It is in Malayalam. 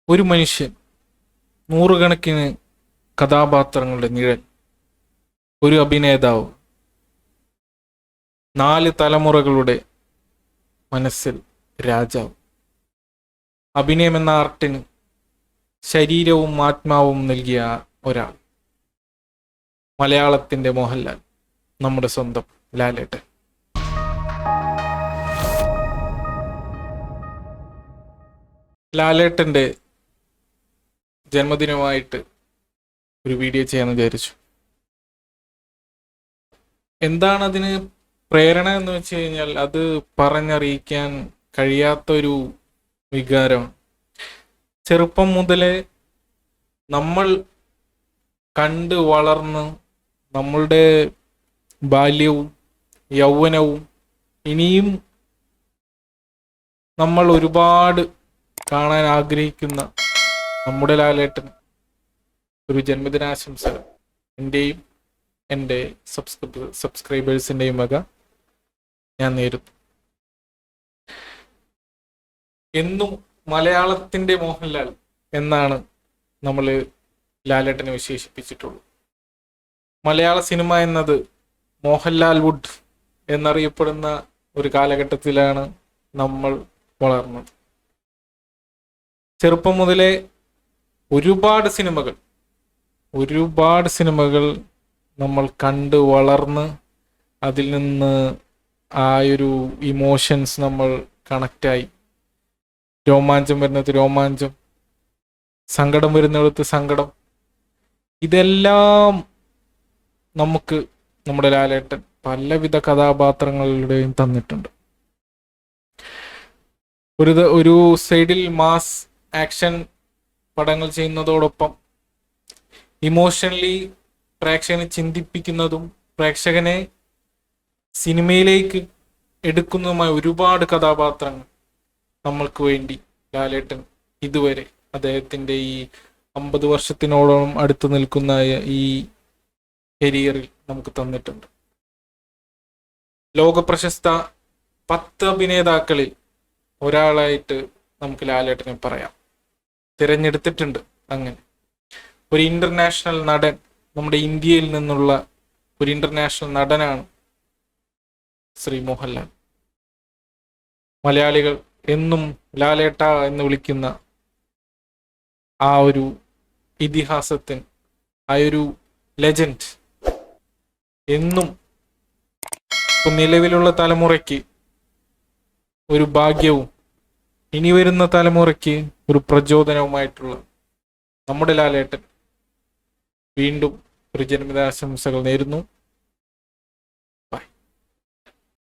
ഒരു മനുഷ്യൻ, നൂറുകണക്കിന് കഥാപാത്രങ്ങളുടെ നിഴൽ, ഒരു അഭിനേതാവ്, 4 തലമുറകളുടെ മനസ്സിൽ രാജാവ്. അഭിനയം എന്ന ആർട്ടിന് ശരീരവും ആത്മാവും നൽകിയ ഒരാൾ, മലയാളത്തിന്റെ മോഹൻലാൽ, നമ്മുടെ സ്വന്തം ലാലേട്ടൻ. ലാലേട്ടന്റെ ജന്മദിനമായിട്ട് ഒരു വീഡിയോ ചെയ്യാമെന്ന് വിചാരിച്ചു. എന്താണ് അതിന് പ്രേരണ എന്ന് വെച്ച് കഴിഞ്ഞാൽ, അത് പറഞ്ഞറിയിക്കാൻ കഴിയാത്തൊരു വികാരം. ചെറുപ്പം മുതലേ നമ്മൾ കണ്ട് വളർന്ന് നമ്മളുടെ ബാല്യവും യൗവനവും ഇനിയും നമ്മൾ ഒരുപാട് കാണാൻ ആഗ്രഹിക്കുന്ന നമ്മുടെ ലാലേട്ടൻ ഒരു ജന്മദിനാശംസ എൻ്റെയും എൻ്റെ സബ്സ്ക്രൈബേഴ്സിൻ്റെയും വക ഞാൻ നേരുന്നു. എന്നും മലയാളത്തിൻ്റെ മോഹൻലാൽ എന്നാണ് നമ്മൾ ലാലേട്ടനെ വിശേഷിപ്പിച്ചിട്ടുള്ളത്. മലയാള സിനിമ എന്നത് മോഹൻലാൽ വുഡ് എന്നറിയപ്പെടുന്ന ഒരു കാലഘട്ടത്തിലാണ് നമ്മൾ വളർന്നത്. ചെറുപ്പം മുതലേ ഒരുപാട് സിനിമകൾ നമ്മൾ കണ്ട് വളർന്ന് അതിൽ നിന്ന് ആ ഒരു ഇമോഷൻസ് നമ്മൾ കണക്റ്റായി, രോമാഞ്ചം വരുന്നത് രോമാഞ്ചം, സങ്കടം വരുന്നിടത്ത് സങ്കടം, ഇതെല്ലാം നമുക്ക് നമ്മുടെ ലാലേട്ടൻ പലവിധ കഥാപാത്രങ്ങളുടെയും തന്നിട്ടുണ്ട്. ഒരു സൈഡിൽ മാസ് ആക്ഷൻ പടങ്ങൾ ചെയ്യുന്നതോടൊപ്പം ഇമോഷണലി പ്രേക്ഷകനെ ചിന്തിപ്പിക്കുന്നതും പ്രേക്ഷകനെ സിനിമയിലേക്ക് എടുക്കുന്നതുമായ ഒരുപാട് കഥാപാത്രങ്ങൾ നമ്മൾക്ക് വേണ്ടി ലാലേട്ടൻ ഇതുവരെ അദ്ദേഹത്തിൻ്റെ ഈ 50 വർഷത്തിനോളം അടുത്ത് നിൽക്കുന്ന ഈ കരിയറിൽ നമുക്ക് തന്നിട്ടുണ്ട്. ലോകപ്രശസ്ത 10 അഭിനേതാക്കളിൽ ഒരാളായിട്ട് നമുക്ക് ലാലേട്ടനെ പറയാം. തിരഞ്ഞെടുത്തിട്ടുണ്ട്. അങ്ങനെ ഒരു ഇന്റർനാഷണൽ നടൻ, നമ്മുടെ ഇന്ത്യയിൽ നിന്നുള്ള ഒരു ഇന്റർനാഷണൽ നടനാണ് ശ്രീ മോഹൻലാൽ. മലയാളികൾ എന്നും ലാലേട്ട എന്ന് വിളിക്കുന്ന ആ ഒരു ഇതിഹാസത്തിന്, ആ ഒരു ലെജൻഡ് എന്നും നിലവിലുള്ള തലമുറയ്ക്ക് ഒരു ഭാഗ്യവും ഇനി വരുന്ന തലമുറയ്ക്ക് ഒരു പ്രചോദനവുമായിട്ടുള്ള നമ്മുടെ ലാലേട്ടൻ വീണ്ടും ഒരു ജന്മദിനാശംസകൾ നേരുന്നു.